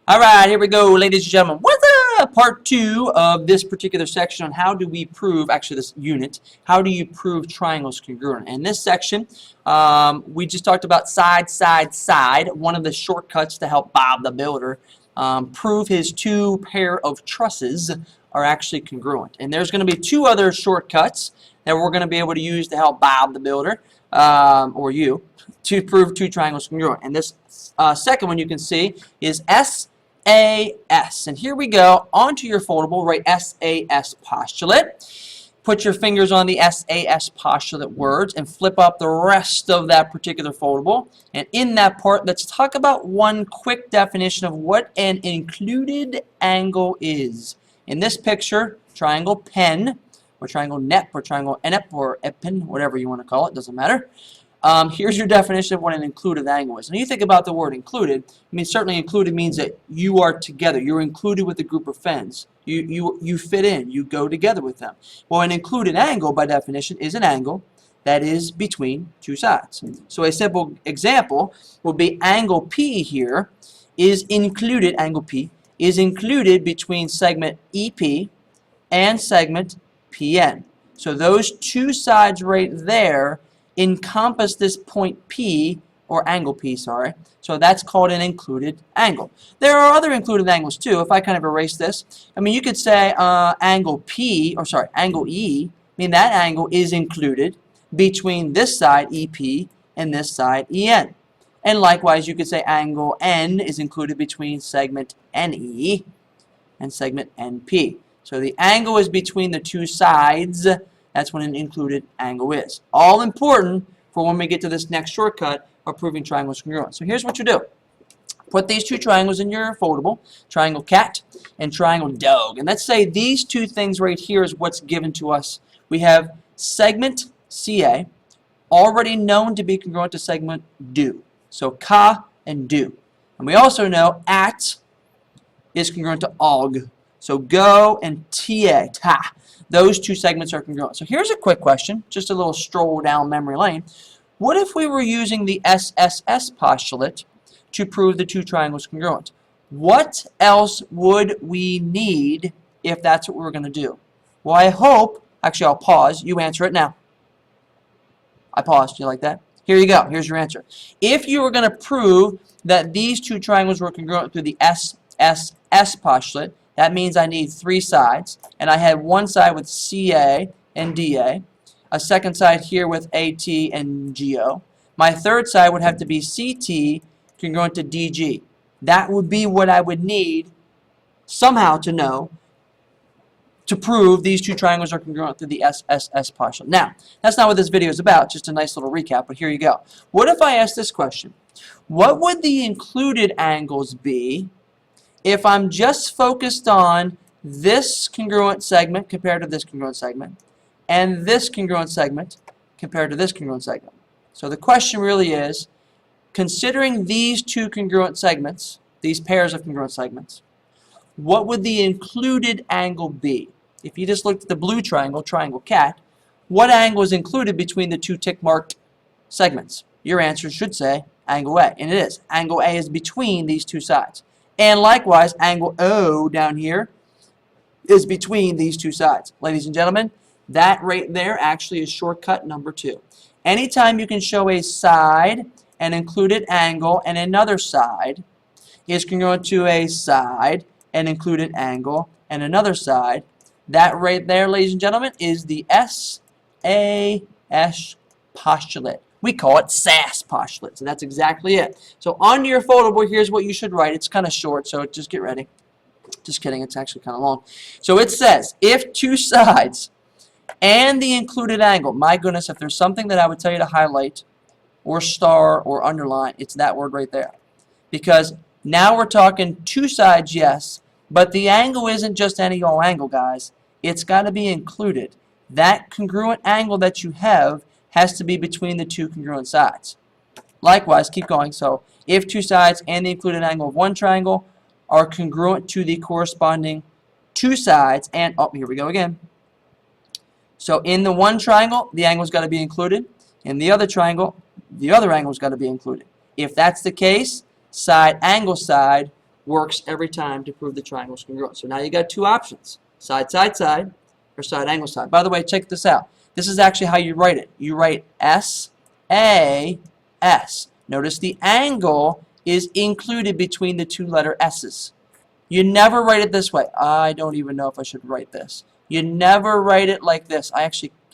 All right, here we go, ladies and gentlemen. What's up? Part 2 of this particular section on how do we prove, actually this unit, how do you prove triangles congruent? In this section, we just talked about side, side, side, one of the shortcuts to help Bob the Builder prove his two pair of trusses are actually congruent. And there's going to be two other shortcuts that we're going to be able to use to help Bob the Builder, or you, to prove two triangles congruent. And this second one you can see is SAS. And here we go. Onto your foldable, write SAS postulate. Put your fingers on the SAS postulate words and flip up the rest of that particular foldable. And in that part, let's talk about one quick definition of what an included angle is. In this picture, triangle pen, or triangle NEP, or triangle NEP, or EPIN, whatever you want to call it, doesn't matter. Here's your definition of what an included angle is. When you think about the word included, I mean, certainly included means that you are together. You're included with a group of friends. You fit in. You go together with them. Well, an included angle, by definition, is an angle that is between two sides. So a simple example would be angle P here is included, angle P, is included between segment EP and segment PN. So those two sides right there encompass this point P, or angle P, sorry. So that's called an included angle. There are other included angles too. If I kind of erase this, I mean, you could say angle P, or sorry, angle E, I mean that angle is included between this side EP and this side EN. And likewise, you could say angle N is included between segment NE and segment NP. So the angle is between the two sides. That's what an included angle is. All important for when we get to this next shortcut of proving triangles congruent. So here's what you do. Put these two triangles in your foldable, triangle cat and triangle dog. And let's say these two things right here is what's given to us. We have segment CA, already known to be congruent to segment do. So ka and do. And we also know at is congruent to og. So go and ta, ta. Those two segments are congruent. So here's a quick question, just a little stroll down memory lane. What if we were using the SSS postulate to prove the two triangles congruent? What else would we need if that's what we were going to do? Well, I hope, actually I'll pause, you answer it now. I paused, you like that? Here you go, here's your answer. If you were going to prove that these two triangles were congruent through the SSS postulate, that means I need three sides, and I had one side with CA and DA, a second side here with AT and GO. My third side would have to be CT congruent to DG. That would be what I would need somehow to know to prove these two triangles are congruent through the SSS postulate. Now, that's not what this video is about, just a nice little recap, but here you go. What if I ask this question? What would the included angles be if I'm just focused on this congruent segment compared to this congruent segment, and this congruent segment compared to this congruent segment? So the question really is, considering these two congruent segments, these pairs of congruent segments, what would the included angle be? If you just looked at the blue triangle, triangle cat, what angle is included between the two tick-marked segments? Your answer should say angle A, and it is. Angle A is between these two sides. And likewise, angle O down here is between these two sides. Ladies and gentlemen, that right there actually is shortcut number 2. Anytime you can show a side, an included angle, and another side is congruent to a side, an included angle, and another side, that right there, ladies and gentlemen, is the SAS postulate. We call it SAS postulate, so that's exactly it. So on your foldable, here's what you should write. It's kind of short, so just get ready. Just kidding, it's actually kind of long. So it says, if two sides and the included angle, my goodness, if there's something that I would tell you to highlight or star or underline, it's that word right there. Because now we're talking two sides, yes, but the angle isn't just any old angle, guys. It's got to be included. That congruent angle that you have has to be between the two congruent sides. Likewise, keep going. So if two sides and the included angle of one triangle are congruent to the corresponding two sides, and oh, here we go again. So in the one triangle, the angle's got to be included. In the other triangle, the other angle's got to be included. If that's the case, side angle side works every time to prove the triangle's congruent. So now you got two options, side, side, side, or side, angle, side. By the way, check this out. This is actually how you write it. You write SAS. Notice the angle is included between the two letter S's. You never write it this way. I don't even know if I should write this. You never write it like this. I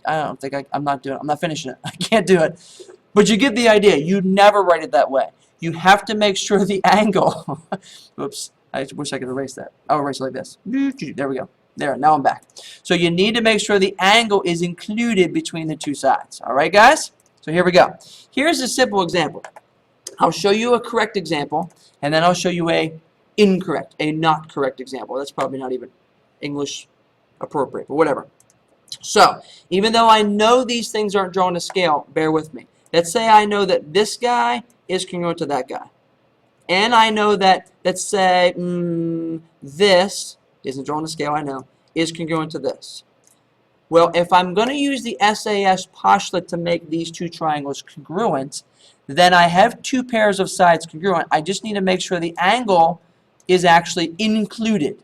don't think I'm not finishing it. I can't do it. But you get the idea. You never write it that way. You have to make sure the angle, oops, I wish I could erase that. I'll erase it like this. There we go. There, now I'm back. So you need to make sure the angle is included between the two sides. All right, guys? So here we go. Here's a simple example. I'll show you a correct example, and then I'll show you a incorrect, a not correct example. That's probably not even English appropriate, but whatever. So, even though I know these things aren't drawn to scale, bear with me. Let's say I know that this guy is congruent to that guy. And I know that, let's say, this isn't drawn to scale, I know, is congruent to this. Well, if I'm going to use the SAS postulate to make these two triangles congruent, then I have two pairs of sides congruent. I just need to make sure the angle is actually included.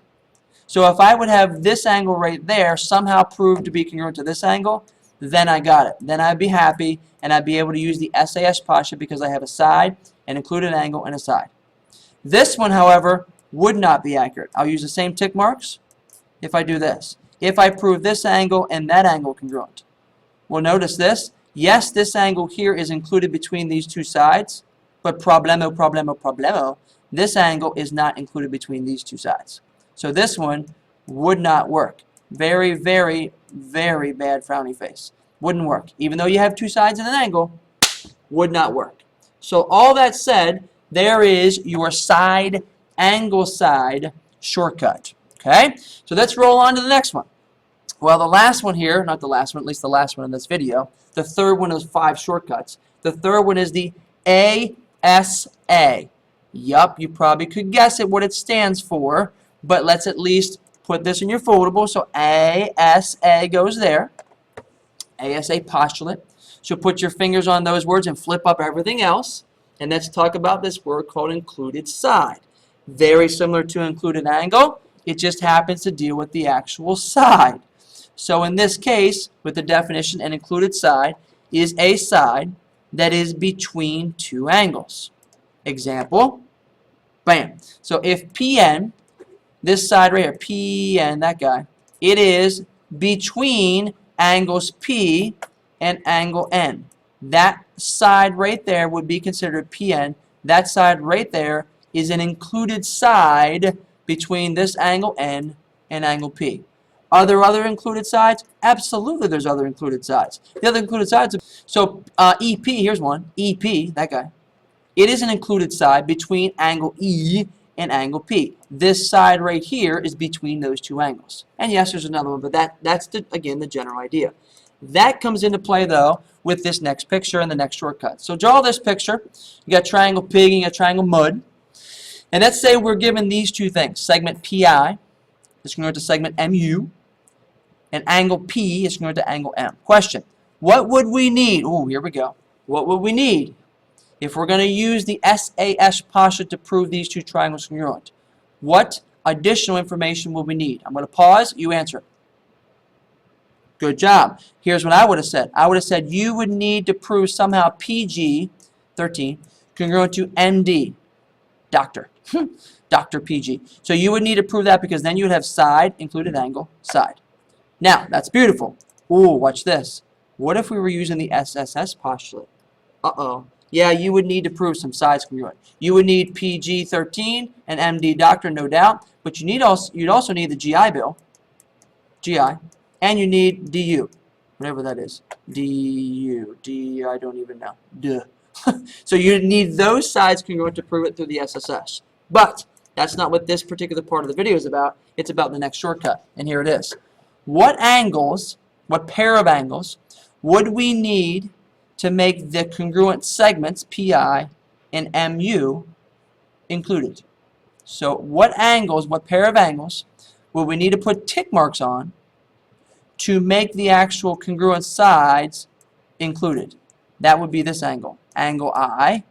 So if I would have this angle right there somehow prove to be congruent to this angle, then I got it. Then I'd be happy, and I'd be able to use the SAS postulate because I have a side, an included angle, and a side. This one, however, would not be accurate. I'll use the same tick marks if I do this. If I prove this angle and that angle congruent. Well, notice this. Yes, this angle here is included between these two sides, but problemo, this angle is not included between these two sides. So this one would not work. Very, very, very bad frowny face. Wouldn't work. Even though you have two sides and an angle, would not work. So all that said, there is your side, angle side shortcut. Okay? So let's roll on to the next one. Well, the last one here, not the last one, at least the last one in this video, the third one is 5 shortcuts. The third one is the ASA. Yup, you probably could guess it what it stands for, but let's at least put this in your foldable. So ASA goes there. ASA postulate. So put your fingers on those words and flip up everything else. And let's talk about this word called included side. Very similar to included angle. It just happens to deal with the actual side. So in this case, with the definition, an included side is a side that is between two angles. Example, bam. So if PN, this side right here, PN, that guy, it is between angles P and angle N. That side right there would be considered PN. That side right there is an included side between this angle N and angle P. Are there other included sides? Absolutely there's other included sides. The other included sides, so EP, here's one, EP, that guy. It is an included side between angle E and angle P. This side right here is between those two angles. And yes, there's another one, but that's again, the general idea. That comes into play, though, with this next picture and the next shortcut. So draw this picture. You got triangle pig and you got triangle mud. And let's say we're given these two things. Segment PI is congruent to segment MU, and angle P is congruent to angle M. Question, what would we need? Oh, here we go. What would we need if we're going to use the SAS postulate to prove these two triangles congruent? What additional information will we need? I'm going to pause. You answer. Good job. Here's what I would have said. I would have said you would need to prove somehow PG, 13, congruent to MD, doctor. Dr. PG. So you would need to prove that because then you would have side, included angle, side. Now, that's beautiful. Ooh, watch this. What if we were using the SSS postulate? Uh-oh. Yeah, you would need to prove some sides congruent. You would need PG 13 and MD doctor, no doubt, but you'd also need the GI bill, GI, and you need DU, whatever that is. DU, I don't even know. Duh. So you need those sides congruent to prove it through the SSS. But that's not what this particular part of the video is about. It's about the next shortcut, and here it is. What angles, what pair of angles, would we need to make the congruent segments, PI and MU, included? So what angles, what pair of angles, would we need to put tick marks on to make the actual congruent sides included? That would be this angle, angle I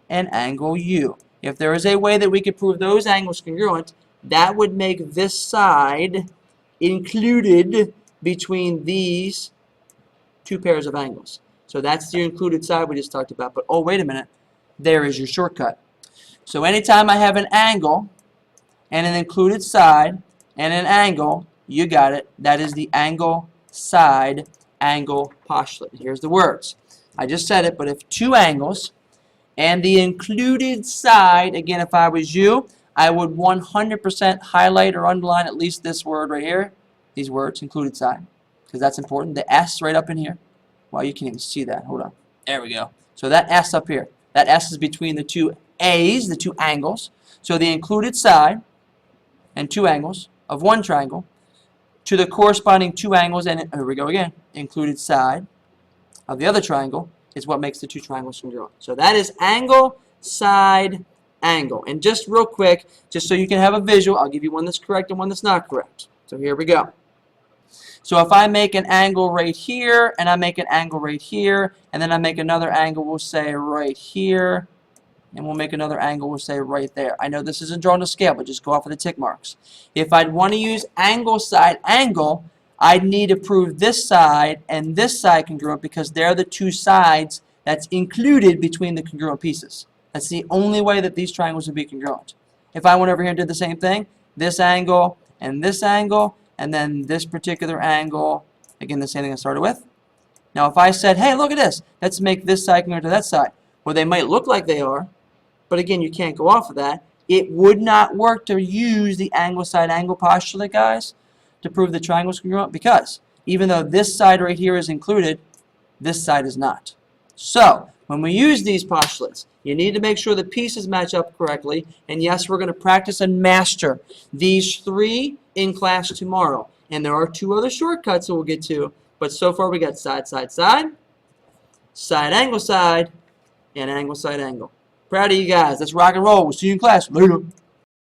and angle U. if there is a way that we could prove those angles congruent, that would make this side included between these two pairs of angles. So that's the included side we just talked about. But oh, wait a minute. There is your shortcut. So anytime I have an angle and an included side and an angle, you got it. That is the angle side angle postulate. Here's the words. I just said it, but if two angles and the included side, again, if I was you, I would 100% highlight or underline at least this word right here, these words, included side, because that's important. The S right up in here. Well, you can't even see that. Hold on. There we go. So that S up here, that S is between the two A's, the two angles. So the included side and two angles of one triangle to the corresponding two angles, and here we go again, included side of the other triangle is what makes the two triangles congruent. So that is angle, side, angle. And just real quick, just so you can have a visual, I'll give you one that's correct and one that's not correct. So here we go. So if I make an angle right here, and I make an angle right here, and then I make another angle, we'll say right here, and we'll make another angle, we'll say right there. I know this isn't drawn to scale, but just go off of the tick marks. If I'd want to use angle, side, angle, I'd need to prove this side and this side congruent because they're the two sides that's included between the congruent pieces. That's the only way that these triangles would be congruent. If I went over here and did the same thing, this angle, and then this particular angle, again, the same thing I started with. Now, if I said, hey, look at this, let's make this side congruent to that side. Well, they might look like they are, but again, you can't go off of that. It would not work to use the angle, side, angle postulate, guys, to prove the triangles congruent because even though this side right here is included, this side is not. So, when we use these postulates, you need to make sure the pieces match up correctly. And yes, we're going to practice and master these three in class tomorrow. And there are two other shortcuts that we'll get to. But so far we got side, side, side, side, and angle, side. Proud of you guys. Let's rock and roll. We'll see you in class. Later.